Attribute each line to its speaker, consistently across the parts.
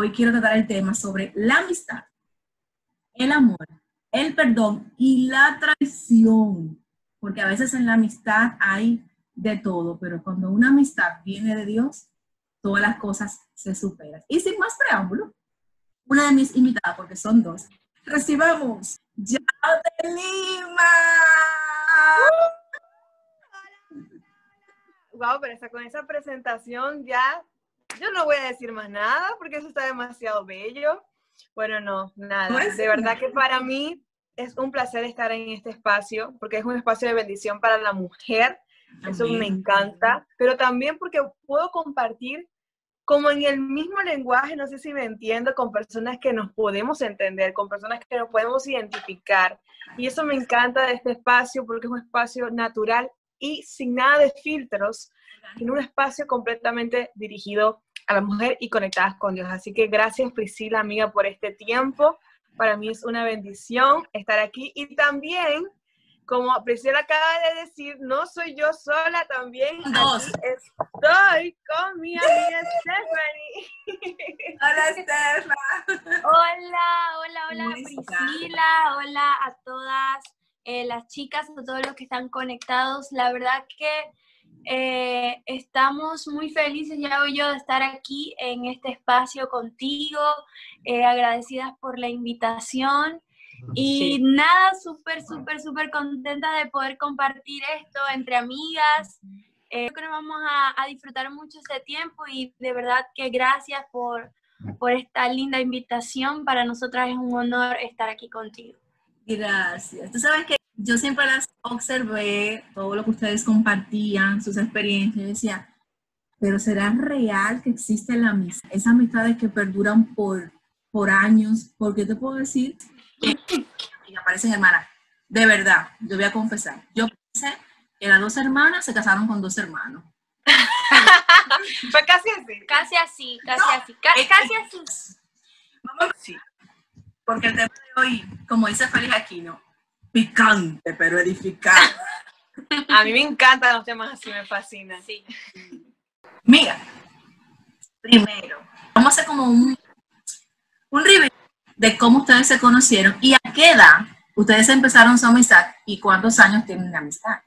Speaker 1: hoy quiero tratar el tema sobre la amistad, el amor, el perdón y la traición. Porque a veces en la amistad hay de todo, pero cuando una amistad viene de Dios, todas las cosas se superan. Y sin más preámbulo, una de mis invitadas, porque son dos, recibamos Yao de Lima.
Speaker 2: Wow, pero con esa presentación ya, yo no voy a decir más nada porque eso está demasiado bello. Bueno, no, nada. De verdad que para mí es un placer estar en este espacio porque es un espacio de bendición para la mujer. Eso me encanta, pero también porque puedo compartir como en el mismo lenguaje, no sé si me entiendo, con personas que nos podemos entender, con personas que nos podemos identificar. Y eso me encanta de este espacio porque es un espacio natural y sin nada de filtros, en un espacio completamente dirigido a la mujer y conectadas con Dios. Así que gracias, Priscila, amiga, por este tiempo. Para mí es una bendición estar aquí. Y también, como Priscila acaba de decir, no soy yo sola, también aquí estoy con mi amiga Stephanie.
Speaker 1: Hola, Stephanie.
Speaker 3: Hola, Priscila. Hola a todas las chicas, a todos los que están conectados. La verdad que estamos muy felices, ya yo, de estar aquí en este espacio contigo, agradecidas por la invitación. Y nada, súper contenta de poder compartir esto entre amigas. Creo que nos vamos a disfrutar mucho este tiempo y de verdad que gracias por esta linda invitación. Para nosotras es un honor estar aquí contigo.
Speaker 1: Gracias. Tú sabes que yo siempre las observé, todo lo que ustedes compartían, sus experiencias, y decía, pero ¿será real que existe la amistad? Esas amistades que perduran por años, porque te puedo decir que aparecen hermanas. De verdad, yo voy a confesar, yo pensé que las dos hermanas se casaron con dos hermanos.
Speaker 2: Fue casi así.
Speaker 3: Casi así.
Speaker 1: Vamos así. Porque el tema de hoy, como dice Félix Aquino, picante pero edificante.
Speaker 2: A mí me encantan los temas así, me fascinan.
Speaker 3: Sí.
Speaker 1: Mira, primero, vamos a hacer como un review de cómo ustedes se conocieron y a qué edad ustedes empezaron su amistad y cuántos años tienen de amistad.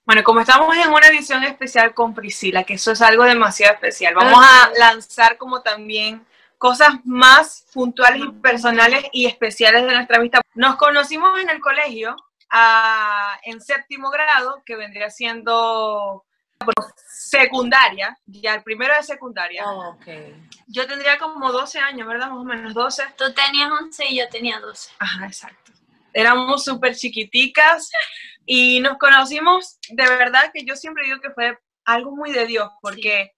Speaker 2: Bueno, como estamos en una edición especial con Priscila, que eso es algo demasiado especial, vamos a lanzar como también cosas más puntuales y personales y especiales de nuestra amistad. Nos conocimos en el colegio en 7º grado, que vendría siendo secundaria, ya el primero de secundaria. Yo tendría como 12 años, ¿verdad? Más o menos 12.
Speaker 3: Tú tenías 11 y yo tenía 12.
Speaker 2: Ajá, exacto. Éramos súper chiquiticas y nos conocimos, de verdad que yo siempre digo que fue algo muy de Dios, porque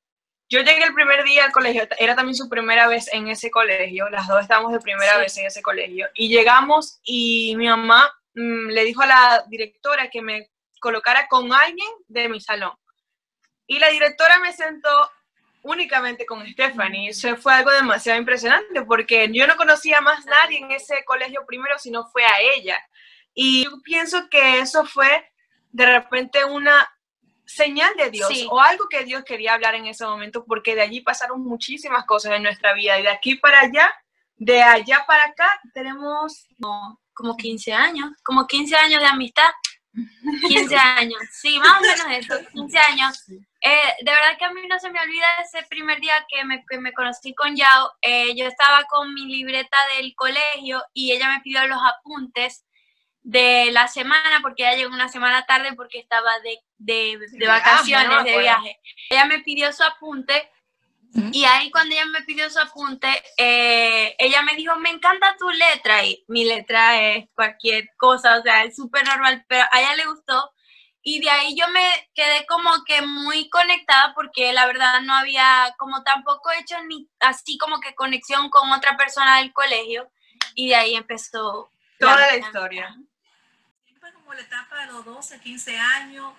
Speaker 2: yo llegué el primer día al colegio, era también su primera vez en ese colegio, las dos estábamos de primera vez en ese colegio, y llegamos y mi mamá le dijo a la directora que me colocara con alguien de mi salón. Y la directora me sentó únicamente con Stephanie. Eso fue algo demasiado impresionante porque yo no conocía más a nadie en ese colegio primero, sino fue a ella. Y yo pienso que eso fue de repente una señal de Dios o algo que Dios quería hablar en ese momento, porque de allí pasaron muchísimas cosas en nuestra vida y de aquí para allá, de allá para acá, tenemos
Speaker 3: como 15 años de amistad. 15 años, sí, más o menos eso, 15 años. De verdad que a mí no se me olvida ese primer día que me conocí con Yao. Yo estaba con mi libreta del colegio y ella me pidió los apuntes de la semana, porque ella llegó una semana tarde porque estaba de vacaciones, de viaje. Ella me pidió su apunte y ahí cuando ella me pidió su apunte, ella me dijo, me encanta tu letra, y mi letra es cualquier cosa, o sea, es súper normal, pero a ella le gustó. Y de ahí yo me quedé como que muy conectada porque la verdad no había como tampoco hecho ni así como que conexión con otra persona del colegio. Y de ahí empezó
Speaker 2: toda la historia.
Speaker 1: Siempre como la etapa de los 12, 15 años,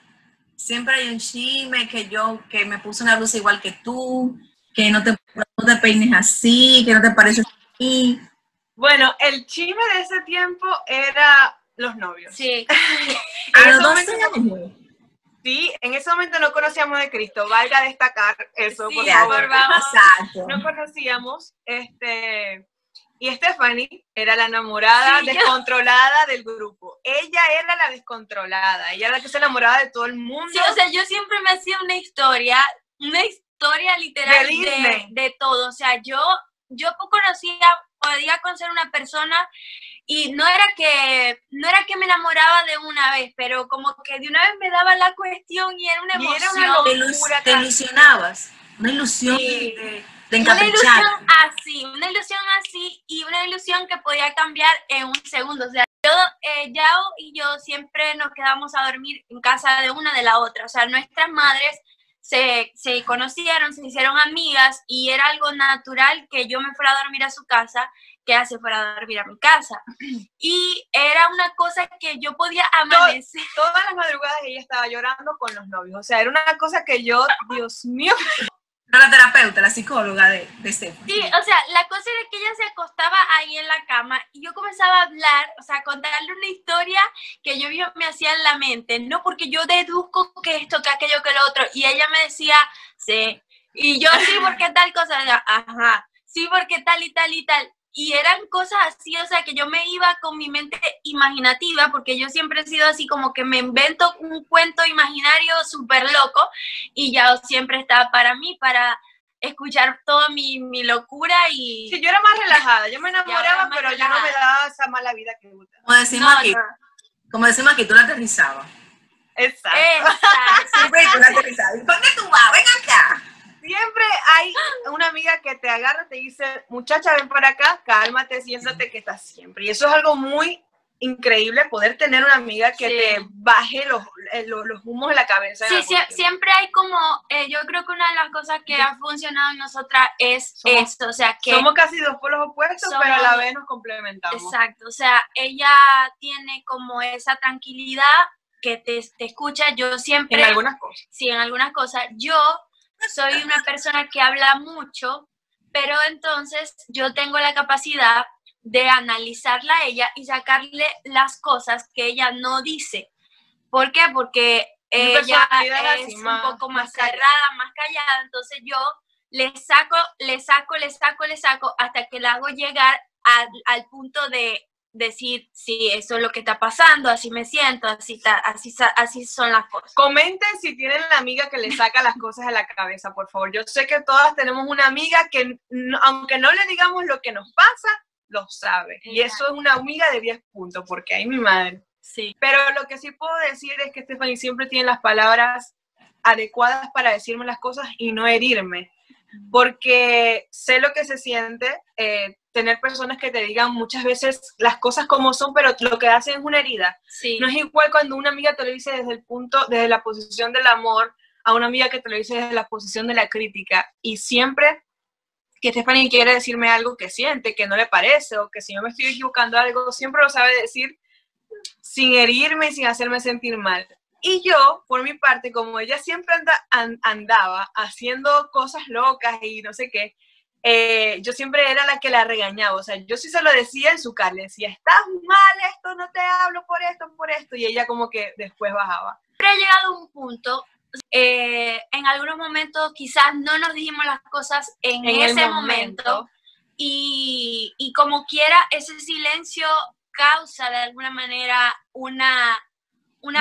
Speaker 1: siempre hay un chisme que me puse una blusa igual que tú, que no te peines así, que no te pareces así.
Speaker 2: Bueno, el chisme de ese tiempo era los novios.
Speaker 3: Sí.
Speaker 1: A los 12 años.
Speaker 2: Sí, en ese momento no conocíamos de Cristo, valga destacar eso,
Speaker 3: Sí,
Speaker 2: por favor.
Speaker 1: Exacto.
Speaker 2: No conocíamos, y Stephanie era la enamorada descontrolada del grupo. Ella era la descontrolada, ella era la que se enamoraba de todo el mundo.
Speaker 3: Sí, o sea, yo siempre me hacía una historia literal de todo. O sea, yo podía conocer una persona y no era que me enamoraba de una vez, pero como que de una vez me daba la cuestión y era una emoción.
Speaker 2: Era una locura.
Speaker 1: Te ilusionabas, una ilusión
Speaker 3: Sí.
Speaker 1: de encaprichar.
Speaker 3: Una ilusión así y una ilusión que podía cambiar en un segundo. O sea, Yao y yo siempre nos quedamos a dormir en casa de una de la otra. O sea, nuestras madres se conocieron, se hicieron amigas y era algo natural que yo me fuera a dormir a su casa, que ella se fuera a dormir a mi casa. Y era una cosa que yo podía amanecer.
Speaker 2: Todas las madrugadas ella estaba llorando con los novios. O sea, era una cosa que yo, Dios mío.
Speaker 1: La terapeuta, la psicóloga de Stephanie.
Speaker 3: Sí, o sea, la cosa era que ella se acostaba ahí en la cama y yo comenzaba a hablar, o sea, a contarle una historia que yo me hacía en la mente, no porque yo deduzco que esto, que aquello, que lo otro, y ella me decía, sí, y yo sí, porque tal cosa, ajá, sí, porque tal y tal y tal. Y eran cosas así, o sea, que yo me iba con mi mente imaginativa, porque yo siempre he sido así como que me invento un cuento imaginario súper loco, y ya siempre estaba para mí, para escuchar toda mi locura y...
Speaker 2: Sí, yo era más relajada, yo me enamoraba, pero yo no me daba esa mala vida que gusta.
Speaker 1: Como decimos aquí, tú la aterrizabas.
Speaker 2: Exacto.
Speaker 1: Siempre tú la aterrizabas. ¿Dónde tú vas? Ven acá.
Speaker 2: Siempre hay una amiga que te agarra, te dice, muchacha, ven para acá, cálmate, siéntate, que estás siempre. Y eso es algo muy increíble, poder tener una amiga que te baje los humos de la cabeza.
Speaker 3: Sí, siempre hay como, yo creo que una de las cosas que ha funcionado en nosotras es esto, o sea, que...
Speaker 2: Somos casi dos polos opuestos, pero a la vez nos complementamos.
Speaker 3: Exacto, o sea, ella tiene como esa tranquilidad que te escucha, yo siempre...
Speaker 2: En algunas cosas.
Speaker 3: Sí, en algunas cosas. Yo soy una persona que habla mucho, pero entonces yo tengo la capacidad de analizarla a ella y sacarle las cosas que ella no dice. ¿Por qué? Porque ella es un poco más cerrada, más callada, entonces yo le saco hasta que la hago llegar al punto de decir, sí, eso es lo que está pasando, así me siento, así son las cosas.
Speaker 2: Comenten si tienen la amiga que le saca las cosas de la cabeza, por favor. Yo sé que todas tenemos una amiga que, aunque no le digamos lo que nos pasa, lo sabe. Y eso es una amiga de 10 puntos, porque ahí mi madre.
Speaker 3: Sí.
Speaker 2: Pero lo que sí puedo decir es que Stephanie siempre tiene las palabras adecuadas para decirme las cosas y no herirme. Porque sé lo que se siente tener personas que te digan muchas veces las cosas como son, pero lo que hacen es una herida.
Speaker 3: Sí.
Speaker 2: No es igual cuando una amiga te lo dice desde la posición del amor a una amiga que te lo dice desde la posición de la crítica. Y siempre que Stephanie quiere decirme algo que siente, que no le parece, o que si yo me estoy equivocando algo, siempre lo sabe decir sin herirme y sin hacerme sentir mal. Y yo, por mi parte, como ella siempre andaba haciendo cosas locas y no sé qué, yo siempre era la que la regañaba. O sea, yo sí se lo decía en su cara, le decía, estás mal, esto no te hablo por esto, y ella como que después bajaba.
Speaker 3: Pero ha llegado un punto, en algunos momentos quizás no nos dijimos las cosas en ese momento y como quiera, ese silencio causa de alguna manera una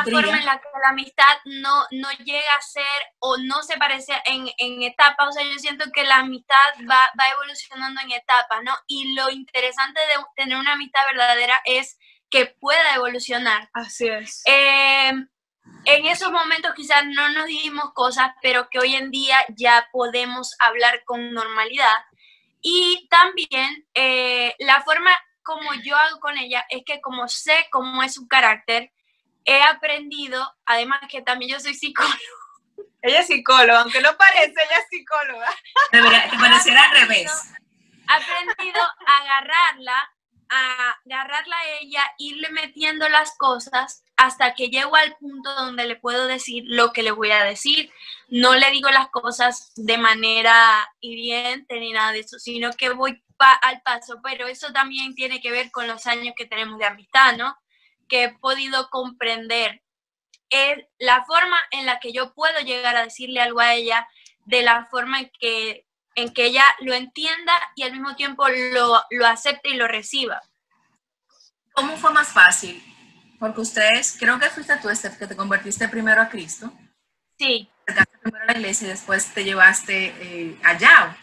Speaker 3: forma en la que la amistad no llega a ser o no se parece en etapas. O sea, yo siento que la amistad va evolucionando en etapas, ¿no? Y lo interesante de tener una amistad verdadera es que pueda evolucionar.
Speaker 2: Así es.
Speaker 3: En esos momentos quizás no nos dijimos cosas, pero que hoy en día ya podemos hablar con normalidad. Y también la forma como yo hago con ella es que como sé cómo es su carácter, he aprendido, además que también yo soy psicóloga.
Speaker 2: Ella es psicóloga, aunque no parece, ella es psicóloga.
Speaker 1: Te pareciera al revés.
Speaker 3: He aprendido a agarrarla a ella, irle metiendo las cosas hasta que llego al punto donde le puedo decir lo que le voy a decir. No le digo las cosas de manera hiriente ni nada de eso, sino que voy al paso. Pero eso también tiene que ver con los años que tenemos de amistad, ¿no? Que he podido comprender es la forma en la que yo puedo llegar a decirle algo a ella, de la forma en que ella lo entienda y al mismo tiempo lo acepte y lo reciba.
Speaker 1: ¿Cómo fue más fácil? Porque ustedes, creo que fuiste tú, Steph, que te convertiste primero a Cristo.
Speaker 3: Sí.
Speaker 1: Te acercaste primero a la iglesia y después te llevaste a Yao.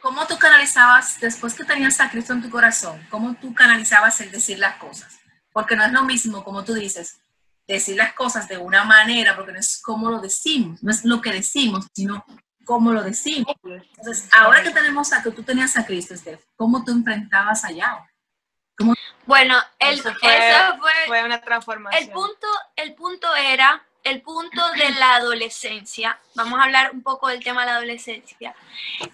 Speaker 1: ¿Cómo tú canalizabas, después que tenías a Cristo en tu corazón, cómo tú canalizabas el decir las cosas? Porque no es lo mismo, como tú dices, decir las cosas de una manera, porque no es cómo lo decimos, no es lo que decimos, sino cómo lo decimos. Entonces, ahora que que tú tenías a Cristo, Steph, ¿cómo tú enfrentabas a Yao?
Speaker 3: Bueno,
Speaker 2: eso fue una transformación.
Speaker 3: El punto de la adolescencia. Vamos a hablar un poco del tema de la adolescencia.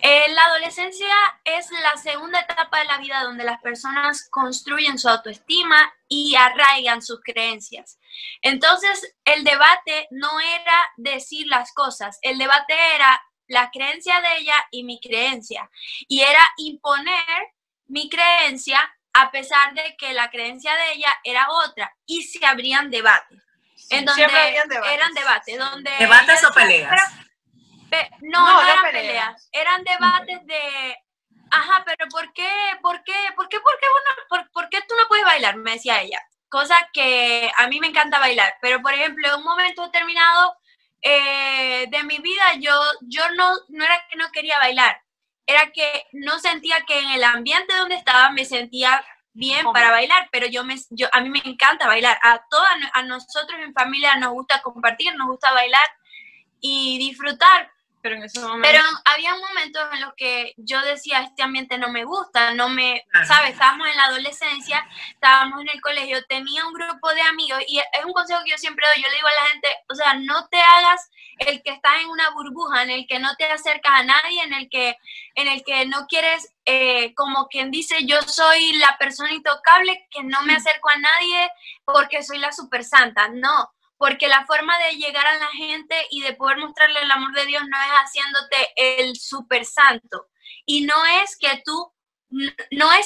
Speaker 3: La adolescencia es la segunda etapa de la vida donde las personas construyen su autoestima y arraigan sus creencias. Entonces, el debate no era decir las cosas, el debate era la creencia de ella y mi creencia. Y era imponer mi creencia a pesar de que la creencia de ella era otra, y se abrían debates. En donde eran debates.
Speaker 1: ¿Debates o peleas?
Speaker 3: No eran peleas. Eran debates de, ajá, pero ¿por qué tú no puedes bailar? Me decía ella. Cosa que a mí me encanta bailar. Pero, por ejemplo, en un momento determinado de mi vida, yo no era que no quería bailar. Era que no sentía que en el ambiente donde estaba me sentía bien para bailar, pero a mí me encanta bailar. A nosotros en familia nos gusta compartir, nos gusta bailar y disfrutar. Pero había momentos en los que yo decía, este ambiente no me gusta, ¿sabes? Estábamos en la adolescencia, estábamos en el colegio, tenía un grupo de amigos y es un consejo que yo siempre doy, yo le digo a la gente, o sea, no te hagas el que estás en una burbuja, en el que no te acercas a nadie, en el que no quieres, como quien dice, yo soy la persona intocable, que no me acerco a nadie porque soy la super santa, no. Porque la forma de llegar a la gente y de poder mostrarle el amor de Dios no es haciéndote el super santo. Y no es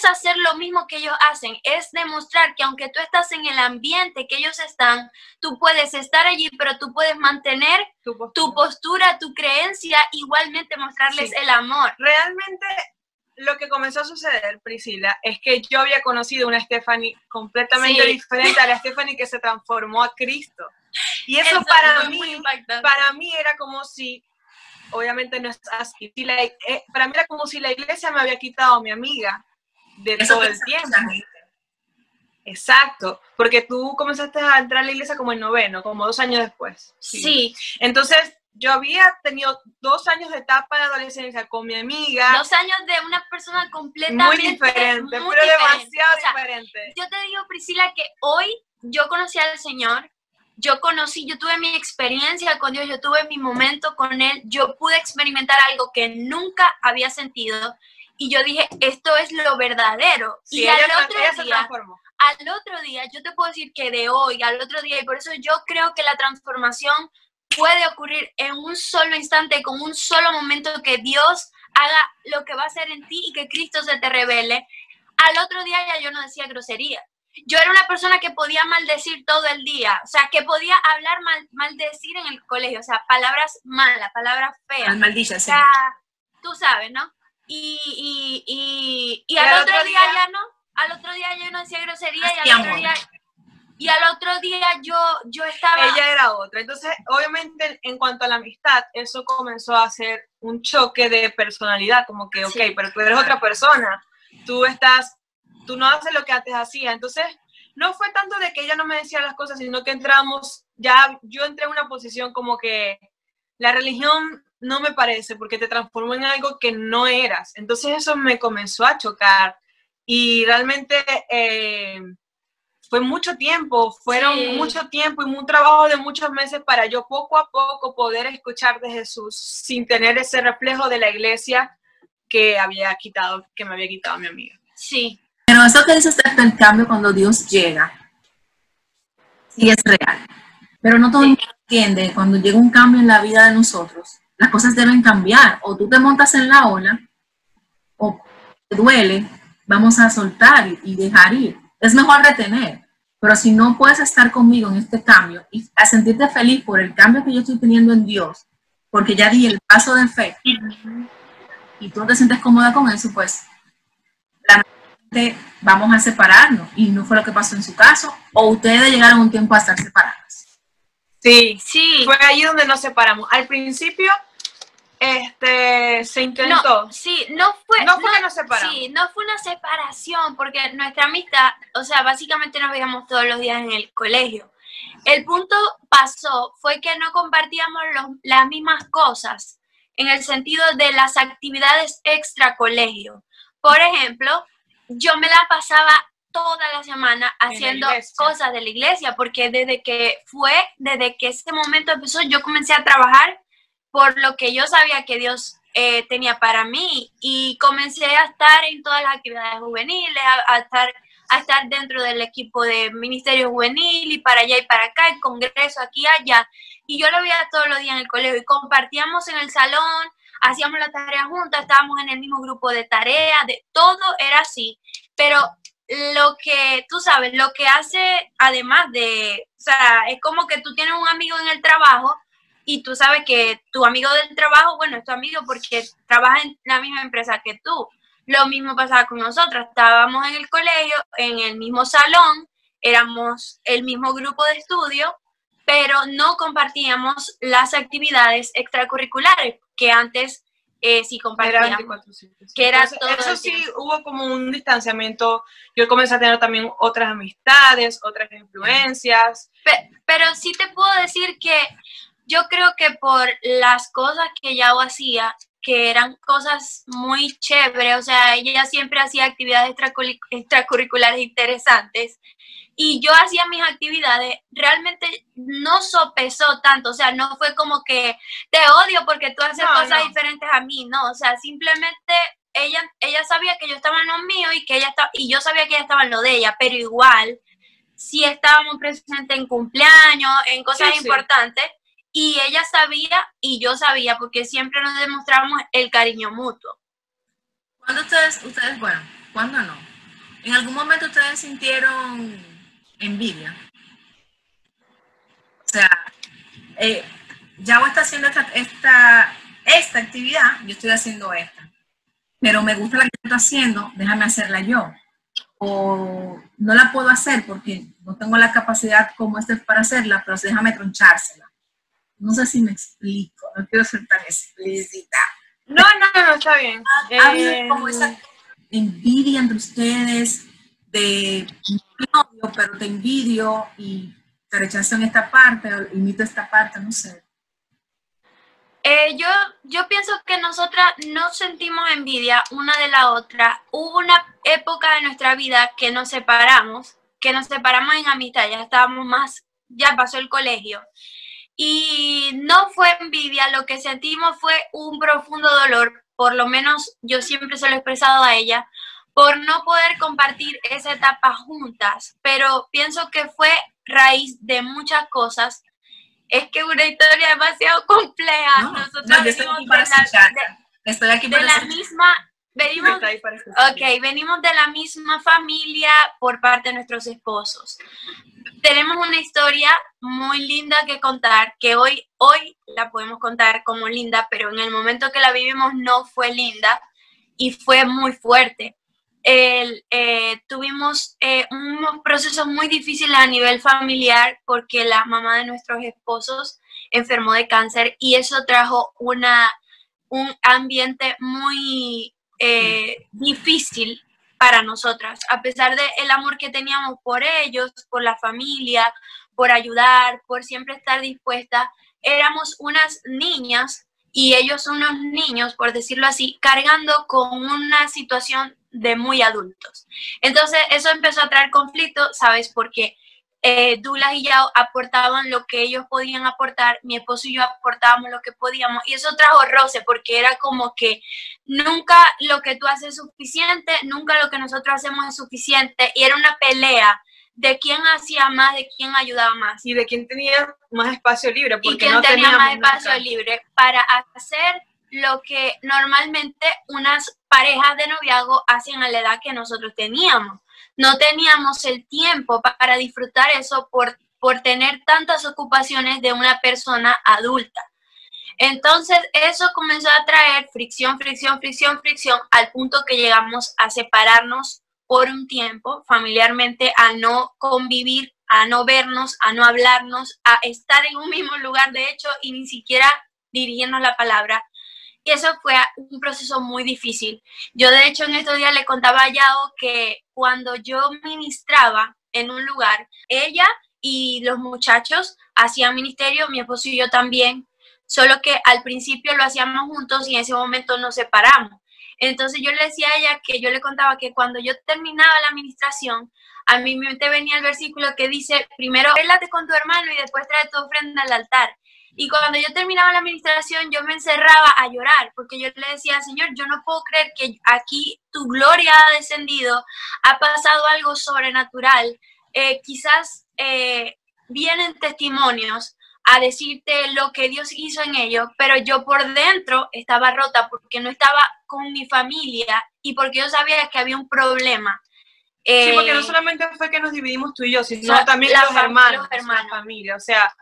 Speaker 3: hacer lo mismo que ellos hacen, es demostrar que aunque tú estás en el ambiente que ellos están, tú puedes estar allí, pero tú puedes mantener tu postura, tu creencia, igualmente mostrarles el amor.
Speaker 2: Realmente lo que comenzó a suceder, Priscila, es que yo había conocido una Stephanie completamente diferente a la Stephanie que se transformó a Cristo. Y eso para mí era como si, obviamente no es así, para mí era como si la iglesia me había quitado a mi amiga de todo el tiempo. Exacto, porque tú comenzaste a entrar a la iglesia como en noveno, como 2 años después.
Speaker 3: Sí.
Speaker 2: Entonces, yo había tenido 2 años de etapa de adolescencia con mi amiga.
Speaker 3: 2 años de una persona completamente
Speaker 2: muy diferente, demasiado diferente.
Speaker 3: Yo te digo, Priscila, que hoy yo conocí al Señor, yo tuve mi experiencia con Dios, yo tuve mi momento con Él, yo pude experimentar algo que nunca había sentido y yo dije, esto es lo verdadero.
Speaker 2: Sí,
Speaker 3: y
Speaker 2: al
Speaker 3: otro día, yo te puedo decir que de hoy al otro día, y por eso yo creo que la transformación puede ocurrir en un solo instante, con un solo momento que Dios haga lo que va a hacer en ti y que Cristo se te revele. Al otro día ya yo no decía grosería. Yo era una persona que podía maldecir todo el día, o sea, que podía hablar maldecir en el colegio, o sea, palabras malas, palabras feas.
Speaker 1: Maldichas,
Speaker 3: sí. O sea, tú sabes, ¿no? Y al otro día ya no, al otro día yo no decía grosería y al otro día yo estaba...
Speaker 2: Ella era otra. Entonces, obviamente, en cuanto a la amistad, eso comenzó a ser un choque de personalidad, como que, ok, pero tú eres otra persona, tú no haces lo que antes hacía. Entonces, no fue tanto de que ella no me decía las cosas, sino que yo entré en una posición como que la religión no me parece, porque te transformó en algo que no eras. Entonces, eso me comenzó a chocar. Y realmente... fue mucho tiempo y un trabajo de muchos meses para yo poco a poco poder escuchar de Jesús sin tener ese reflejo de la iglesia que me había quitado mi amiga.
Speaker 3: Sí.
Speaker 1: Pero eso que dices del cambio cuando Dios llega, sí es real. Pero no todo el mundo entiende, cuando llega un cambio en la vida de nosotros, las cosas deben cambiar. O tú te montas en la ola, o te duele, vamos a soltar y dejar ir. Es mejor retener. pero si no puedes estar conmigo en este cambio y a sentirte feliz por el cambio que yo estoy teniendo en Dios, porque ya di el paso de fe, y tú no te sientes cómoda con eso, pues vamos a separarnos. Y no fue lo que pasó en su caso, o ustedes llegaron un tiempo a estar separadas.
Speaker 2: Sí, sí. Fue ahí donde nos separamos. Al principio, se intentó.
Speaker 3: No, sí, no fue
Speaker 2: que nos separamos.
Speaker 3: Sí, no fue una separación, porque nuestra amistad, o sea, básicamente nos veíamos todos los días en el colegio. El punto pasó fue que no compartíamos las mismas cosas, en el sentido de las actividades extra colegio. Por ejemplo, yo me la pasaba toda la semana haciendo cosas de la iglesia, porque desde que ese momento empezó, yo comencé a trabajar por lo que yo sabía que Dios tenía para mí, y comencé a estar en todas las actividades juveniles, a estar dentro del equipo de ministerio juvenil, y para allá y para acá, el congreso aquí y allá, y yo lo veía todos los días en el colegio, y compartíamos en el salón, hacíamos la tarea juntas, estábamos en el mismo grupo de tarea, todo era así, pero lo que, tú sabes, lo que hace, además de, o sea, es como que tú tienes un amigo en el trabajo, y tú sabes que tu amigo del trabajo, bueno, es tu amigo porque trabaja en la misma empresa que tú. Lo mismo pasaba con nosotros, estábamos en el colegio, en el mismo salón, éramos el mismo grupo de estudio, pero no compartíamos las actividades extracurriculares que antes sí compartíamos. Que era todo
Speaker 2: eso sí, hubo como un distanciamiento. Yo comencé a tener también otras amistades, otras influencias.
Speaker 3: Pero sí te puedo decir que yo creo que por las cosas que Yao hacía, que eran cosas muy chéveres, o sea, ella siempre hacía actividades extracurriculares interesantes, y yo hacía mis actividades, realmente no sopesó tanto, o sea, no fue como que te odio porque tú haces cosas diferentes a mí, no, o sea, simplemente ella sabía que yo estaba en lo mío, y yo sabía que ella estaba en lo de ella, pero igual, sí estábamos presentes en cumpleaños, en cosas importantes, y ella sabía y yo sabía, porque siempre nos demostramos el cariño mutuo.
Speaker 1: ¿Cuándo bueno, cuándo no? ¿En algún momento ustedes sintieron envidia? O sea, Yao está haciendo esta actividad, yo estoy haciendo esta, pero me gusta la que estoy haciendo, déjame hacerla yo. O no la puedo hacer porque no tengo la capacidad como para hacerla, pero déjame tronchársela. No sé si me explico, no quiero ser tan explícita.
Speaker 2: No, está bien.
Speaker 1: Ha habido como esa envidia entre ustedes de odio, pero te envidio y te rechazo en esta parte, o imito esta parte, no sé.
Speaker 3: Yo pienso que nosotras no sentimos envidia una de la otra. Hubo una época de nuestra vida que nos separamos en amistad, ya pasó el colegio. Y no fue envidia, lo que sentimos fue un profundo dolor, por lo menos yo siempre se lo he expresado a ella, por no poder compartir esa etapa juntas, pero pienso que fue raíz de muchas cosas. Es que una historia demasiado compleja. Nosotros
Speaker 1: yo estoy aquí para escuchar. Estoy aquí para escuchar.
Speaker 3: Venimos de la misma familia por parte de nuestros esposos. Tenemos una historia muy linda que contar, que hoy la podemos contar como linda, pero en el momento que la vivimos no fue linda y fue muy fuerte. Tuvimos unos procesos muy difíciles a nivel familiar porque la mamá de nuestros esposos enfermó de cáncer, y eso trajo un ambiente muy difícil para nosotras, a pesar del amor que teníamos por ellos, por la familia, por ayudar, por siempre estar dispuesta. Éramos unas niñas y ellos unos niños, por decirlo así, cargando con una situación de muy adultos. Entonces eso empezó a traer conflicto, ¿sabes? Porque Douglas y Yao aportaban lo que ellos podían aportar, mi esposo y yo aportábamos lo que podíamos, y eso trajo roce, porque era como que nunca lo que tú haces es suficiente, nunca lo que nosotros hacemos es suficiente, y era una pelea de quién hacía más, de quién ayudaba más.
Speaker 2: Y de quién tenía más espacio libre. Porque
Speaker 3: y quién tenía más espacio libre para hacer lo que normalmente unas parejas de noviazgo hacen a la edad que nosotros teníamos. no teníamos el tiempo para disfrutar eso por tener tantas ocupaciones de una persona adulta. Entonces eso comenzó a traer fricción, al punto que llegamos a separarnos por un tiempo familiarmente, a no convivir, a no vernos, a no hablarnos, a estar en un mismo lugar, de hecho, y ni siquiera dirigirnos la palabra. Y eso fue un proceso muy difícil. Yo, de hecho, en estos días le contaba a Yao que cuando yo ministraba en un lugar, ella y los muchachos hacían ministerio, mi esposo y yo también, solo que al principio lo hacíamos juntos y en ese momento nos separamos. Entonces yo le decía a ella que yo le contaba que cuando yo terminaba la administración, a mi mente venía el versículo que dice, primero arréglate con tu hermano y después trae tu ofrenda al altar. Y cuando yo terminaba la administración, yo me encerraba a llorar, porque yo le decía, Señor, yo no puedo creer que aquí tu gloria ha descendido, ha pasado algo sobrenatural. Quizás vienen testimonios a decirte lo que Dios hizo en ellos, pero yo por dentro estaba rota porque no estaba con mi familia y porque yo sabía que había un problema.
Speaker 2: Sí, porque no solamente fue que nos dividimos tú y yo, sino también los hermanos, la familia. O sea,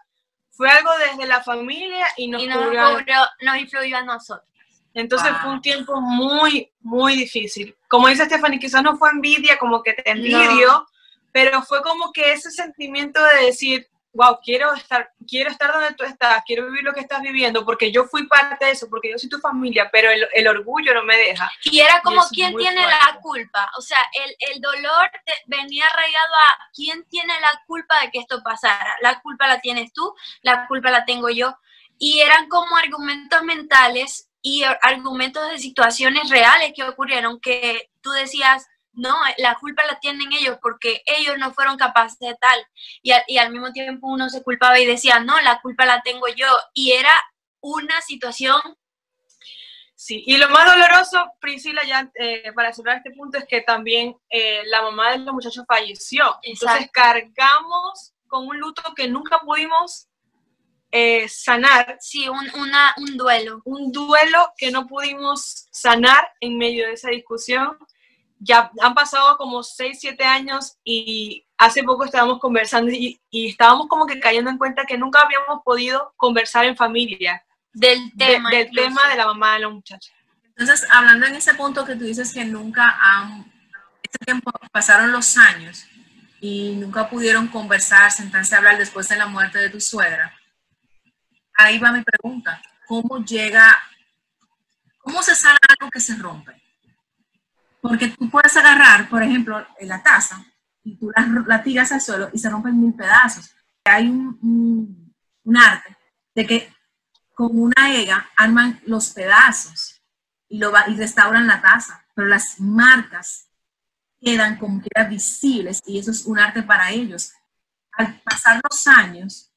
Speaker 2: fue algo desde la familia y nos
Speaker 3: influyó a nosotros.
Speaker 2: Entonces fue un tiempo muy, muy difícil. Como dice Stephanie, quizás no fue envidia, como que te envidio, pero fue como que ese sentimiento de decir, wow, quiero estar donde tú estás, quiero vivir lo que estás viviendo, porque yo fui parte de eso, porque yo soy tu familia, pero el orgullo no me deja.
Speaker 3: Y era como, ¿quién tiene la culpa? O sea, el dolor venía arraigado a ¿quién tiene la culpa de que esto pasara? La culpa la tienes tú, la culpa la tengo yo. Y eran como argumentos mentales y argumentos de situaciones reales que ocurrieron, que tú decías, no, la culpa la tienen ellos porque ellos no fueron capaces de tal. Y al mismo tiempo uno se culpaba y decía, no, la culpa la tengo yo. Y era una situación.
Speaker 2: Sí, y lo más doloroso, Priscila, ya para cerrar este punto, es que también la mamá de los muchachos falleció. Entonces cargamos con un luto que nunca pudimos sanar.
Speaker 3: Sí, un duelo.
Speaker 2: Un duelo que no pudimos sanar en medio de esa discusión. Ya han pasado como 6, 7 años y hace poco estábamos conversando y estábamos como que cayendo en cuenta que nunca habíamos podido conversar en familia del tema de la mamá de los muchachos.
Speaker 1: Entonces, hablando en ese punto que tú dices que nunca ese tiempo pasaron los años y nunca pudieron conversar, sentarse a hablar después de la muerte de tu suegra. Ahí va mi pregunta. ¿Cómo se sana algo que se rompe? Porque tú puedes agarrar, por ejemplo, la taza y tú la tiras al suelo y se rompen 1000 pedazos. Hay un arte de que con una ega arman los pedazos y restauran la taza, pero las marcas quedan como que eran visibles y eso es un arte para ellos. Al pasar los años,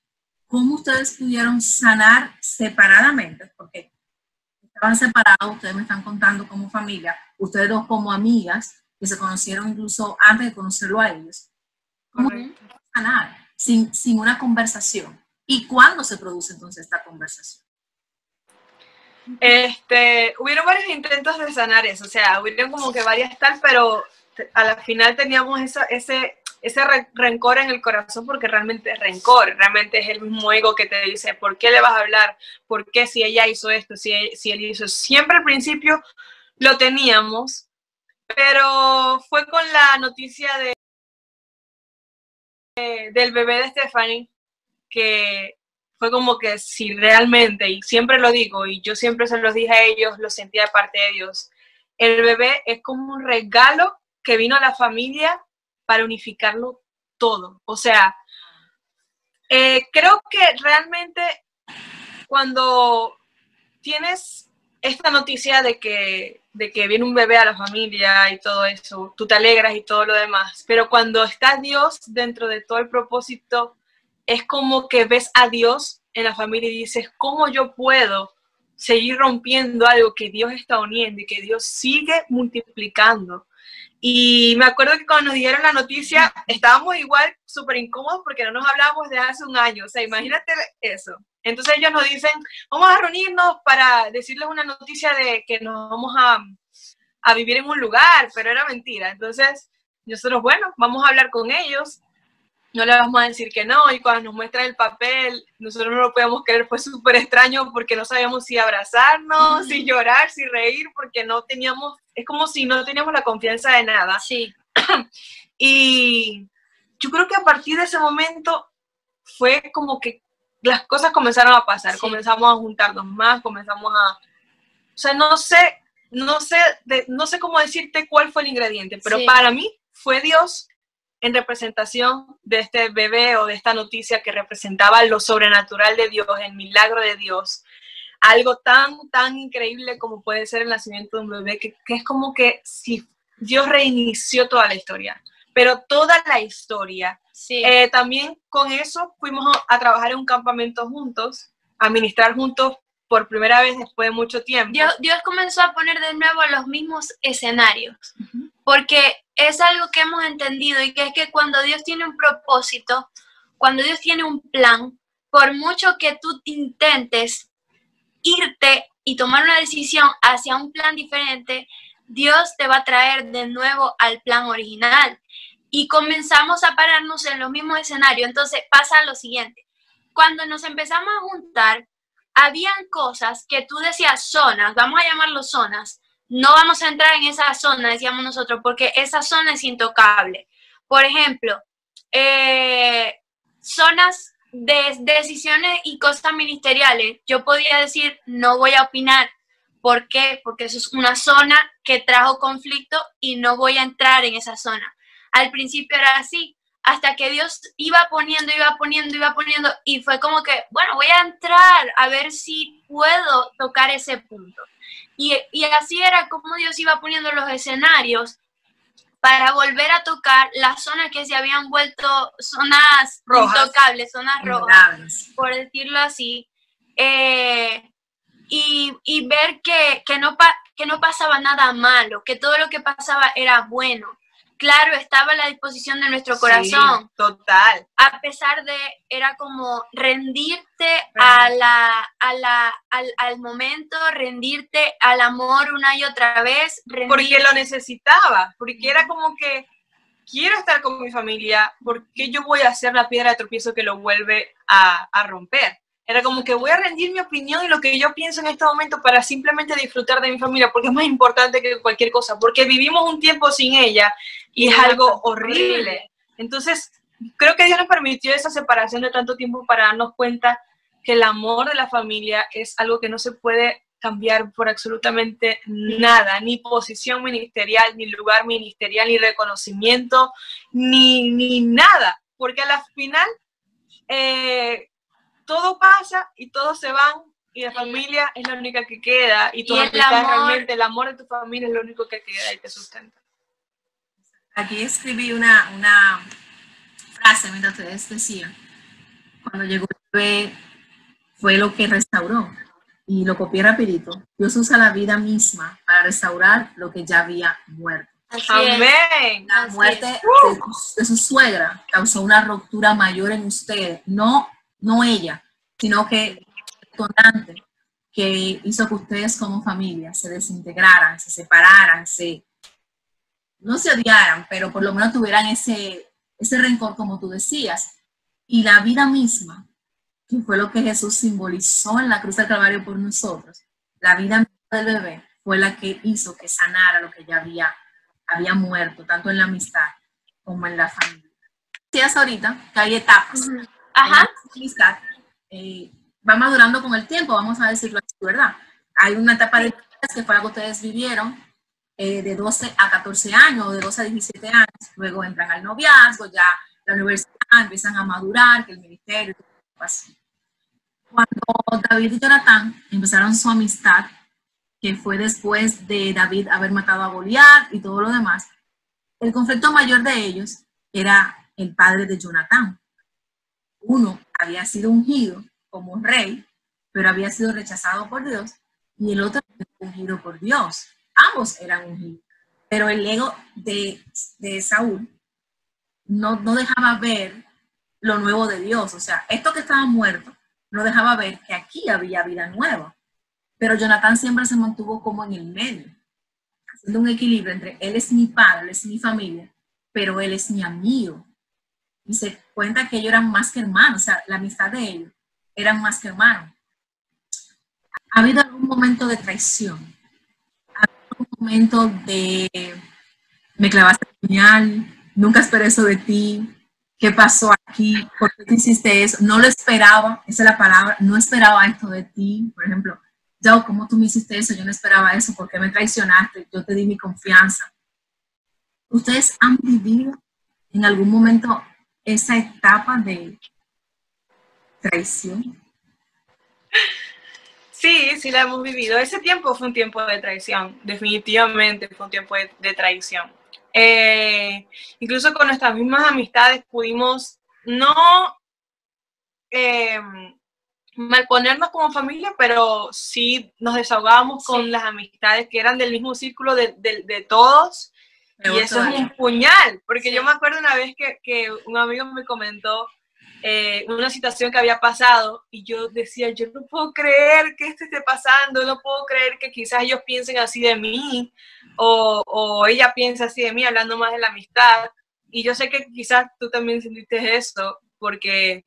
Speaker 1: ¿cómo ustedes pudieron sanar separadamente? Porque estaban separados, ustedes me están contando como familia, ustedes dos como amigas, que se conocieron incluso antes de conocerlo a ellos. ¿Cómo sanar sin una conversación? ¿Y cuándo se produce entonces esta conversación?
Speaker 2: Hubieron varios intentos de sanar eso, o sea, hubieron como que varias tal, pero a la final teníamos ese rencor en el corazón, porque realmente es rencor, realmente es el mismo ego que te dice, ¿por qué le vas a hablar? ¿Por qué si ella hizo esto? Si él hizo? Siempre al principio lo teníamos, pero fue con la noticia del bebé de Stephanie, que fue como que si realmente, y siempre lo digo, y yo siempre se los dije a ellos, lo sentía de parte de Dios, el bebé es como un regalo que vino a la familia para unificarlo todo. O sea, creo que realmente cuando tienes esta noticia de que viene un bebé a la familia y todo eso, tú te alegras y todo lo demás, pero cuando está Dios dentro de todo el propósito, es como que ves a Dios en la familia y dices, ¿cómo yo puedo seguir rompiendo algo que Dios está uniendo y que Dios sigue multiplicando? Y me acuerdo que cuando nos dieron la noticia, estábamos igual súper incómodos porque no nos hablábamos desde hace un año. O sea, imagínate eso. Entonces ellos nos dicen, vamos a reunirnos para decirles una noticia de que nos vamos a vivir en un lugar, pero era mentira. Entonces nosotros, bueno, vamos a hablar con ellos, no le vamos a decir que no, y cuando nos muestran el papel, nosotros no lo podíamos creer, fue súper extraño porque no sabíamos si abrazarnos, si llorar, si reír, porque no teníamos, es como si no teníamos la confianza de nada.
Speaker 3: Sí.
Speaker 2: Y yo creo que a partir de ese momento fue como que las cosas comenzaron a pasar, sí. Comenzamos a juntarnos más, comenzamos a, o sea, no sé cómo decirte cuál fue el ingrediente, pero sí. Para mí fue Dios en representación de este bebé o de esta noticia que representaba lo sobrenatural de Dios, el milagro de Dios, algo tan increíble como puede ser el nacimiento de un bebé, que es como que si Dios reinició toda la historia, pero toda la historia. Sí. También con eso fuimos a trabajar en un campamento juntos, a ministrar juntos por primera vez después de mucho tiempo.
Speaker 3: Dios comenzó a poner de nuevo los mismos escenarios, porque es algo que hemos entendido, y que es que cuando Dios tiene un propósito, cuando Dios tiene un plan, por mucho que tú intentes irte y tomar una decisión hacia un plan diferente, Dios te va a traer de nuevo al plan original. Y comenzamos a pararnos en los mismos escenarios. Entonces pasa lo siguiente: cuando nos empezamos a juntar, habían cosas que tú decías, zonas, vamos a llamarlo zonas, no vamos a entrar en esa zona, decíamos nosotros, porque esa zona es intocable. Por ejemplo, zonas de decisiones y cosas ministeriales. Yo podía decir, no voy a opinar. ¿Por qué? Porque eso es una zona que trajo conflicto y no voy a entrar en esa zona. Al principio era así, hasta que Dios iba poniendo, y fue como que, bueno, voy a entrar a ver si puedo tocar ese punto. Y así era como Dios iba poniendo los escenarios para volver a tocar las zonas que se habían vuelto zonas rojas, intocables, zonas rojas, por decirlo así, y ver que no pasaba nada malo, que todo lo que pasaba era bueno. Claro, estaba a la disposición de nuestro corazón.
Speaker 2: Sí, total.
Speaker 3: A pesar de, era como rendirte al momento, rendirte al amor una y otra vez.
Speaker 2: Porque lo necesitaba, porque era como que quiero estar con mi familia, ¿por qué yo voy a ser la piedra de tropiezo que lo vuelve a romper? Era como que voy a rendir mi opinión y lo que yo pienso en este momento para simplemente disfrutar de mi familia, porque es más importante que cualquier cosa, porque vivimos un tiempo sin ella y es algo horrible. Entonces, creo que Dios nos permitió esa separación de tanto tiempo para darnos cuenta que el amor de la familia es algo que no se puede cambiar por absolutamente nada, ni posición ministerial, ni lugar ministerial, ni reconocimiento, ni nada, porque a la final todo pasa y todos se van y la familia es la única que queda y tú realmente el amor de tu familia es lo único que queda y te sustenta.
Speaker 1: Aquí escribí una frase mientras ustedes decían, cuando llegó el bebé fue lo que restauró, y lo copié rapidito. Dios usa la vida misma para restaurar lo que ya había muerto.
Speaker 2: Amén.
Speaker 1: La muerte de su suegra causó una ruptura mayor en ustedes, no ella, sino que el detonante que hizo que ustedes como familia se desintegraran, se separaran, no se odiaran, pero por lo menos tuvieran ese rencor, como tú decías. Y la vida misma, que fue lo que Jesús simbolizó en la cruz del Calvario por nosotros, la vida misma del bebé fue la que hizo que sanara lo que ya había muerto, tanto en la amistad como en la familia. Decías ahorita que hay etapas.
Speaker 3: Ajá.
Speaker 1: Amistad va madurando con el tiempo, vamos a decirlo así, ¿verdad? Hay una etapa de que fue la que ustedes vivieron, de 12 a 14 años, o de 12 a 17 años, luego entran al noviazgo, ya la universidad, empiezan a madurar, que el ministerio, así. Cuando David y Jonatán empezaron su amistad, que fue después de David haber matado a Goliat y todo lo demás, el conflicto mayor de ellos era el padre de Jonatán. Uno había sido ungido como rey, pero había sido rechazado por Dios, y el otro ungido por Dios. Ambos eran ungidos, pero el ego de Saúl no dejaba ver lo nuevo de Dios. O sea, esto que estaba muerto no dejaba ver que aquí había vida nueva. Pero Jonatán siempre se mantuvo como en el medio, haciendo un equilibrio entre él es mi padre, él es mi familia, pero él es mi amigo. Y se cuenta que ellos eran más que hermanos, o sea, la amistad de ellos eran más que hermanos. ¿Ha habido algún momento de traición? ¿Ha habido algún momento de me clavaste el puñal, nunca esperé eso de ti, qué pasó aquí, por qué te hiciste eso? No lo esperaba, esa es la palabra, no esperaba esto de ti, por ejemplo, Yao, ¿cómo tú me hiciste eso? Yo no esperaba eso, ¿por qué me traicionaste? Yo te di mi confianza. ¿Ustedes han vivido en algún momento esa etapa de traición?
Speaker 2: Sí, sí la hemos vivido. Ese tiempo fue un tiempo de traición, definitivamente fue un tiempo de traición. Incluso con nuestras mismas amistades pudimos no malponernos como familia, pero sí nos desahogábamos con las amistades que eran del mismo círculo de todos. Y eso es un puñal, porque yo me acuerdo una vez que un amigo me comentó una situación que había pasado y yo decía, yo no puedo creer que esto esté pasando, no puedo creer que quizás ellos piensen así de mí o ella piensa así de mí, hablando más de la amistad. Y yo sé que quizás tú también sentiste eso, porque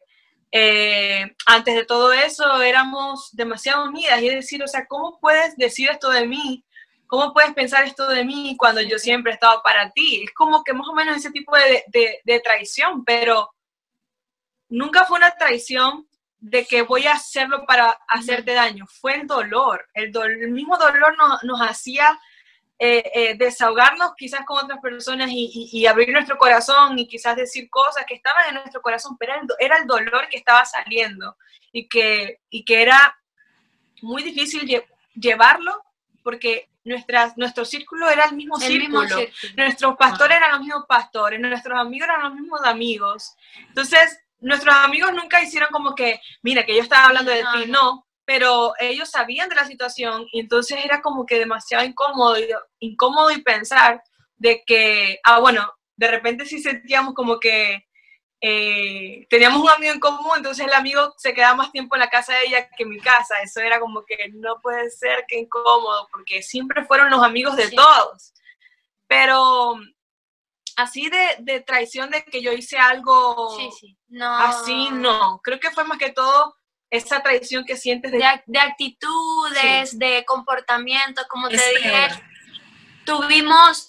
Speaker 2: antes de todo eso éramos demasiado unidas, y es decir, o sea, ¿cómo puedes decir esto de mí? ¿Cómo puedes pensar esto de mí cuando yo siempre he estado para ti? Es como que más o menos ese tipo de traición, pero nunca fue una traición de que voy a hacerlo para hacerte daño. Fue el dolor. El mismo dolor nos hacía desahogarnos quizás con otras personas y abrir nuestro corazón y quizás decir cosas que estaban en nuestro corazón, pero era el dolor que estaba saliendo y que era muy difícil llevarlo porque nuestro círculo era el mismo círculo. Nuestros pastores eran los mismos pastores, nuestros amigos eran los mismos amigos. Entonces, nuestros amigos nunca hicieron como que, mira, que yo estaba hablando de ti, no, pero ellos sabían de la situación y entonces era como que demasiado incómodo y pensar de que, bueno, de repente sí sentíamos como que teníamos un amigo en común, entonces el amigo se quedaba más tiempo en la casa de ella que en mi casa. Eso era como que no puede ser, qué incómodo, porque siempre fueron los amigos de todos. Pero así de traición, de que yo hice algo
Speaker 3: no.
Speaker 2: Así, no. Creo que fue más que todo esa traición que sientes
Speaker 3: de actitudes, de comportamiento, como te dije. Tuvimos,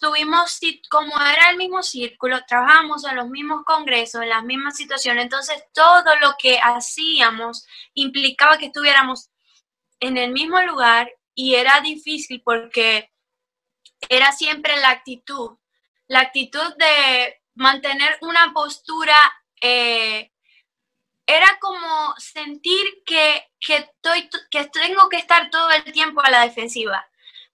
Speaker 3: como era el mismo círculo, trabajamos en los mismos congresos, en las mismas situaciones, entonces todo lo que hacíamos implicaba que estuviéramos en el mismo lugar y era difícil porque era siempre la actitud de mantener una postura, era como sentir que tengo que estar todo el tiempo a la defensiva.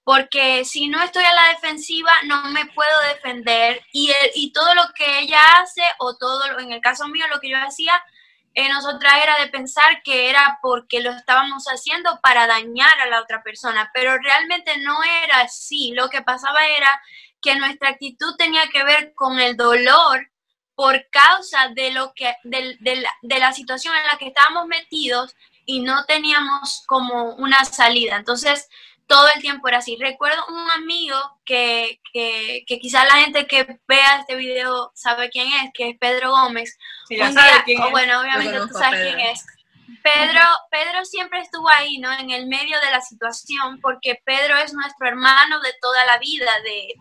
Speaker 3: Porque si no estoy a la defensiva, no me puedo defender. Y todo lo que ella hace, en el caso mío, lo que yo hacía, nosotras era de pensar que era porque lo estábamos haciendo para dañar a la otra persona. Pero realmente no era así. Lo que pasaba era que nuestra actitud tenía que ver con el dolor por causa de la situación en la que estábamos metidos y no teníamos como una salida. Entonces, todo el tiempo era así. Recuerdo un amigo que quizás la gente que vea este video sabe quién es, que es Pedro Gómez.
Speaker 2: Sí, ya sabe quién es.
Speaker 3: Bueno, obviamente tú sabes quién es. Pedro siempre estuvo ahí, ¿no? En el medio de la situación, porque Pedro es nuestro hermano de toda la vida,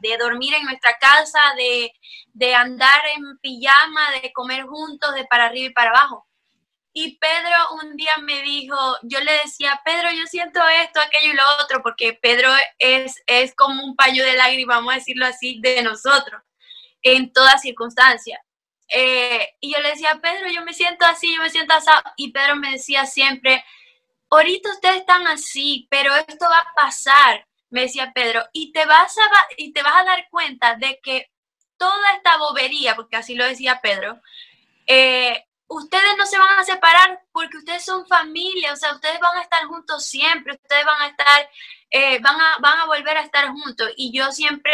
Speaker 3: de dormir en nuestra casa, de andar en pijama, de comer juntos, de para arriba y para abajo. Y Pedro un día me dijo, yo le decía, Pedro, yo siento esto, aquello y lo otro, porque Pedro es como un paño de lágrimas, vamos a decirlo así, de nosotros, en toda circunstancia. Y yo le decía, Pedro, yo me siento así, yo me siento así. Y Pedro me decía siempre, ahorita ustedes están así, pero esto va a pasar, me decía Pedro, y te vas a dar cuenta de que toda esta bobería, porque así lo decía Pedro, ustedes no se van a separar porque ustedes son familia, o sea, ustedes van a estar juntos siempre, ustedes van a estar, van a volver a estar juntos. Y yo siempre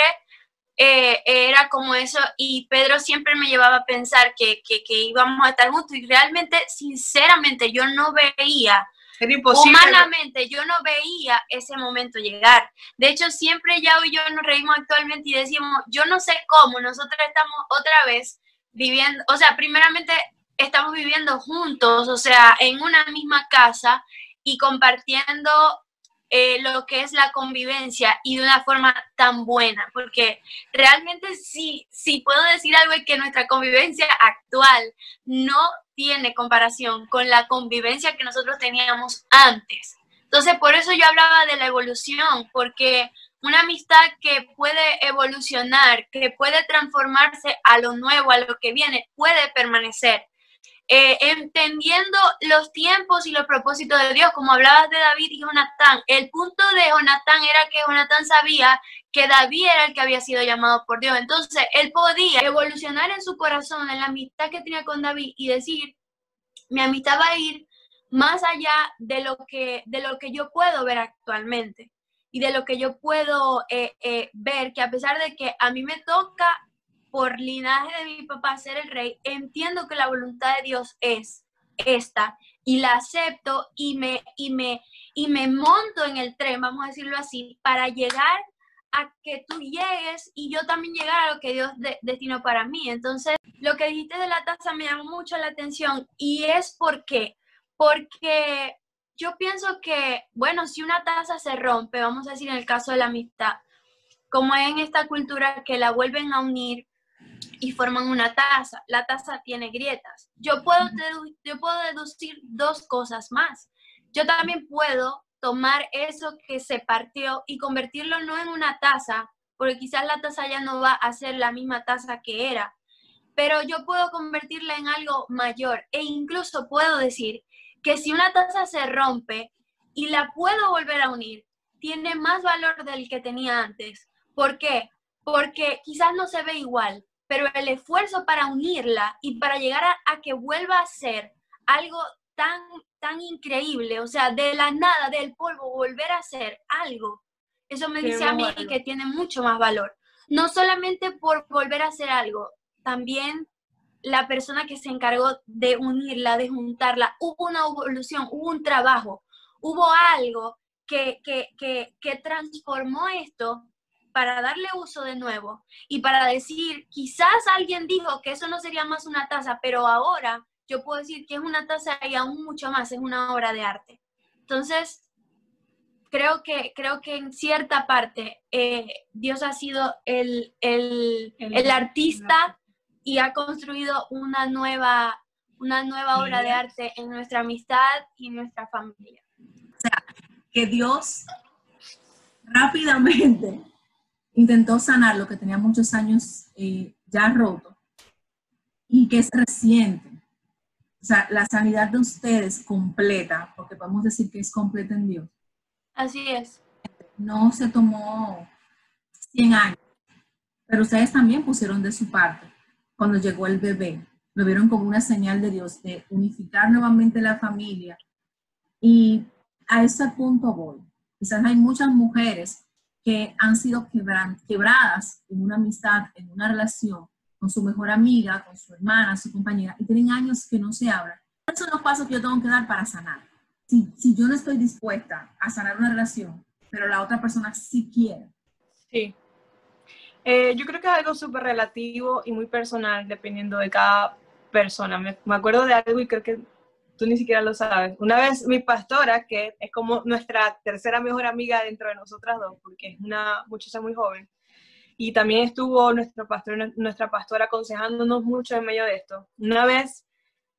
Speaker 3: era como eso, y Pedro siempre me llevaba a pensar que íbamos a estar juntos, y realmente, sinceramente, yo no veía
Speaker 2: Era imposible.
Speaker 3: Humanamente yo no veía ese momento llegar. De hecho, siempre Yao y yo nos reímos actualmente y decimos, yo no sé cómo nosotros estamos otra vez viviendo, o sea, primeramente estamos viviendo juntos, o sea, en una misma casa y compartiendo lo que es la convivencia y de una forma tan buena, porque realmente sí puedo decir algo, es que nuestra convivencia actual no tiene comparación con la convivencia que nosotros teníamos antes. Entonces, por eso yo hablaba de la evolución, porque una amistad que puede evolucionar, que puede transformarse a lo nuevo, a lo que viene, puede permanecer. Entendiendo los tiempos y los propósitos de Dios, como hablabas de David y Jonatán. El punto de Jonatán era que Jonatán sabía que David era el que había sido llamado por Dios. Entonces, él podía evolucionar en su corazón, en la amistad que tenía con David y decir, mi amistad va a ir más allá de lo que yo puedo ver actualmente y de lo que yo puedo ver, que a pesar de que a mí me toca por linaje de mi papá ser el rey, entiendo que la voluntad de Dios es esta y la acepto y me monto en el tren, vamos a decirlo así, para llegar a que tú llegues y yo también llegar a lo que Dios destinó para mí. Entonces, lo que dijiste de la taza me llamó mucho la atención y es porque yo pienso que, bueno, si una taza se rompe, vamos a decir en el caso de la amistad, como es en esta cultura que la vuelven a unir y forman una taza. La taza tiene grietas. Yo puedo deducir dos cosas más. Yo también puedo tomar eso que se partió y convertirlo no en una taza, porque quizás la taza ya no va a ser la misma taza que era, pero yo puedo convertirla en algo mayor e incluso puedo decir que si una taza se rompe y la puedo volver a unir, tiene más valor del que tenía antes. ¿Por qué? Porque quizás no se ve igual, pero el esfuerzo para unirla y para llegar a que vuelva a ser algo tan increíble, o sea, de la nada, del polvo, volver a ser algo, eso me dice a mí que tiene mucho más valor. No solamente por volver a hacer algo, también la persona que se encargó de unirla, de juntarla, hubo una evolución, hubo un trabajo, hubo algo que transformó esto para darle uso de nuevo y para decir, quizás alguien dijo que eso no sería más una taza, pero ahora yo puedo decir que es una taza y aún mucho más, es una obra de arte. Entonces, creo que en cierta parte Dios ha sido el artista y ha construido una nueva obra de arte en nuestra amistad y nuestra familia.
Speaker 1: O sea, que Dios rápidamente intentó sanar lo que tenía muchos años ya roto y que es reciente. O sea, la sanidad de ustedes completa, porque podemos decir que es completa en Dios.
Speaker 3: Así es.
Speaker 1: No se tomó 100 años, pero ustedes también pusieron de su parte cuando llegó el bebé. Lo vieron como una señal de Dios de unificar nuevamente la familia. Y a ese punto voy. Quizás hay muchas mujeres que han sido quebradas en una amistad, en una relación, con su mejor amiga, con su hermana, su compañera, y tienen años que no se hablan. ¿Cuáles son los pasos que yo tengo que dar para sanar? Si yo no estoy dispuesta a sanar una relación, pero la otra persona sí quiere.
Speaker 2: Sí. Yo creo que es algo súper relativo y muy personal, dependiendo de cada persona. Me acuerdo de algo y creo que tú ni siquiera lo sabes. Una vez mi pastora, que es como nuestra tercera mejor amiga dentro de nosotras dos, porque es una muchacha muy joven, y también estuvo nuestra pastora aconsejándonos mucho en medio de esto. Una vez,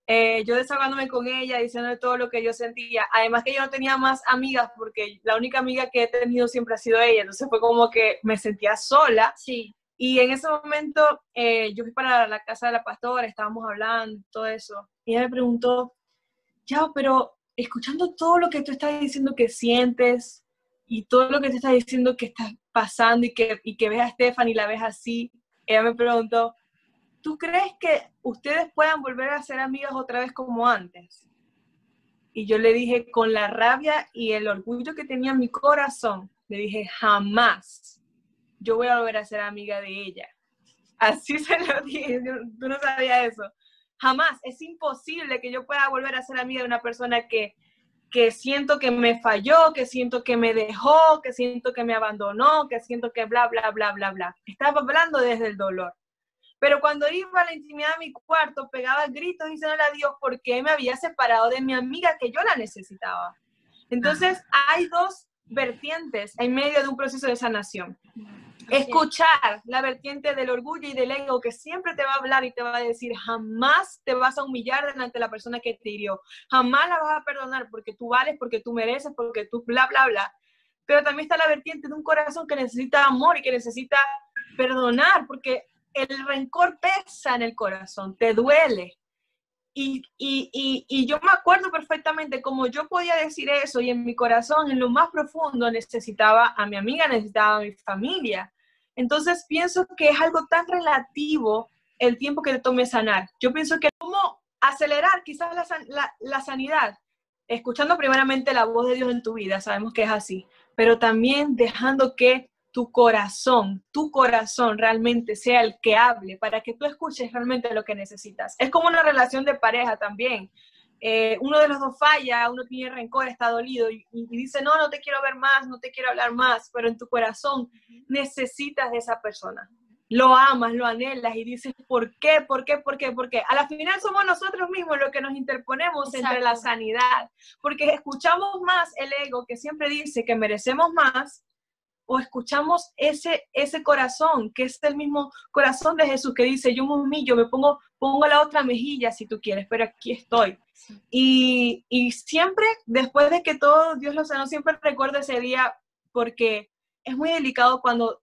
Speaker 2: yo desahogándome con ella, diciéndole todo lo que yo sentía, además que yo no tenía más amigas, porque la única amiga que he tenido siempre ha sido ella, entonces fue como que me sentía sola.
Speaker 3: Sí.
Speaker 2: Y en ese momento, yo fui para la casa de la pastora, estábamos hablando, todo eso, y ella me preguntó, ya, pero escuchando todo lo que tú estás diciendo que sientes y todo lo que te estás diciendo que estás pasando y que ves a Stephanie y la ves así, ella me preguntó, ¿tú crees que ustedes puedan volver a ser amigas otra vez como antes? Y yo le dije, con la rabia y el orgullo que tenía en mi corazón, le dije, jamás yo voy a volver a ser amiga de ella. Así se lo dije, tú no sabías eso. Jamás, es imposible que yo pueda volver a ser amiga de una persona que que siento que me falló, que siento que me dejó, que siento que me abandonó, que siento que bla, bla, bla, bla, bla. Estaba hablando desde el dolor. Pero cuando iba a la intimidad de mi cuarto, pegaba gritos diciéndole a Dios por qué me había separado de mi amiga, que yo la necesitaba. Entonces, hay dos vertientes en medio de un proceso de sanación. Escuchar la vertiente del orgullo y del ego, que siempre te va a hablar y te va a decir, jamás te vas a humillar delante de la persona que te hirió, jamás la vas a perdonar porque tú vales, porque tú mereces, porque tú bla, bla, bla. Pero también está la vertiente de un corazón que necesita amor y que necesita perdonar, porque el rencor pesa en el corazón, te duele. Y yo me acuerdo perfectamente cómo yo podía decir eso y en mi corazón, en lo más profundo, necesitaba a mi amiga, necesitaba a mi familia. Entonces pienso que es algo tan relativo el tiempo que te tome sanar. Yo pienso que cómo acelerar quizás la sanidad, escuchando primeramente la voz de Dios en tu vida, sabemos que es así, pero también dejando que tu corazón realmente sea el que hable, para que tú escuches realmente lo que necesitas. Es como una relación de pareja también. Uno de los dos falla, uno tiene rencor, está dolido y dice, no, no te quiero ver más, no te quiero hablar más, pero en tu corazón necesitas de esa persona. Lo amas, lo anhelas y dices, ¿por qué? ¿Por qué? ¿Por qué? ¿Por qué? A la final somos nosotros mismos los que nos interponemos entre la sanidad, porque escuchamos más el ego que siempre dice que merecemos más, o escuchamos ese corazón, que es el mismo corazón de Jesús, que dice, yo me humillo, me pongo la otra mejilla si tú quieres, pero aquí estoy. Y siempre, después de que todo Dios lo sanó, siempre recuerdo ese día, porque es muy delicado cuando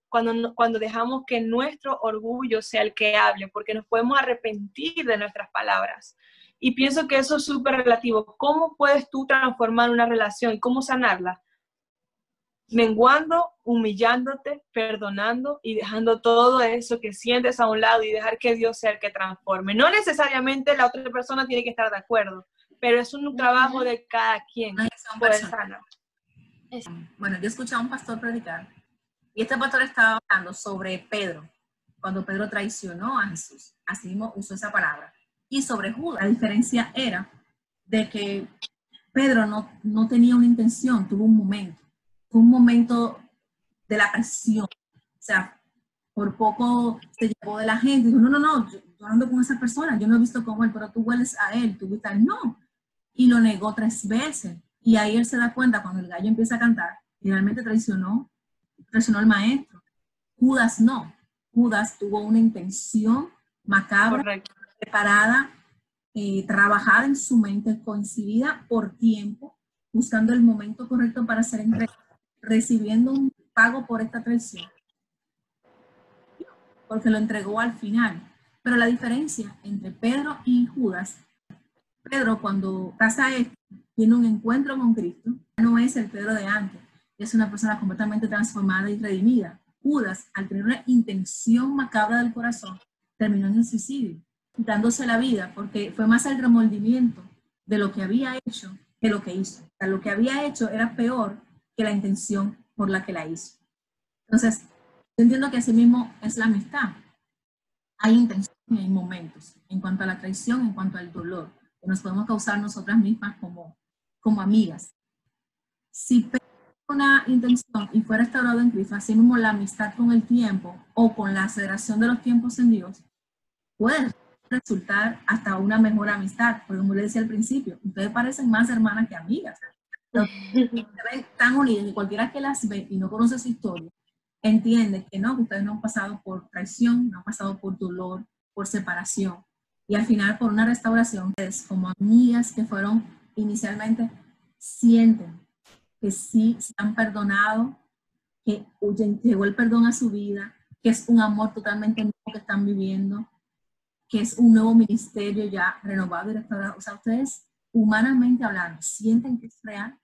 Speaker 2: dejamos que nuestro orgullo sea el que hable, porque nos podemos arrepentir de nuestras palabras. Y pienso que eso es súper relativo. ¿Cómo puedes tú transformar una relación y cómo sanarla? Menguando, humillándote, perdonando y dejando todo eso que sientes a un lado y dejar que Dios sea el que transforme. No necesariamente la otra persona tiene que estar de acuerdo, pero es un trabajo de cada quien poder sanar.
Speaker 1: Bueno, yo escuché a un pastor predicar y este pastor estaba hablando sobre Pedro, cuando Pedro traicionó a Jesús. Así mismo usó esa palabra. Y sobre Judas. La diferencia era de que Pedro no tenía una intención, tuvo un momento. Fue un momento de la presión. O sea, por poco se llevó de la gente. Dijo, no, yo ando con esa persona, yo no he visto cómo él, pero tú hueles a él, tú viste a él. No. Y lo negó 3 veces. Y ahí él se da cuenta cuando el gallo empieza a cantar, y realmente traicionó al maestro. Judas no. Judas tuvo una intención macabra, correcto, preparada, trabajada en su mente, coincidida por tiempo, buscando el momento correcto para ser entregado, recibiendo un pago por esta traición, porque lo entregó al final. Pero la diferencia entre Pedro y Judas, Pedro cuando pasa esto, tiene un encuentro con Cristo, no es el Pedro de antes, es una persona completamente transformada y redimida. Judas, al tener una intención macabra del corazón, terminó en el suicidio, quitándose la vida, porque fue más el remordimiento de lo que había hecho que lo que hizo. O sea, lo que había hecho era peor que la intención por la que la hizo. Entonces, yo entiendo que así mismo es la amistad. Hay intención y hay momentos en cuanto a la traición, en cuanto al dolor, que nos podemos causar nosotras mismas como amigas. Si Pedro una intención y fue restaurado en Cristo, así mismo la amistad con el tiempo o con la aceleración de los tiempos en Dios puede resultar hasta una mejor amistad, porque como le decía al principio, ustedes parecen más hermanas que amigas. Se ven tan unidas y cualquiera que las ve y no conoce su historia, entiende que no, que ustedes no han pasado por traición, no han pasado por dolor, por separación, y al final por una restauración. Ustedes como amigas que fueron inicialmente, sienten que sí se han perdonado, que llegó el perdón a su vida, que es un amor totalmente nuevo que están viviendo, que es un nuevo ministerio ya renovado y restaurado. O sea, ustedes humanamente hablando, sienten que es real.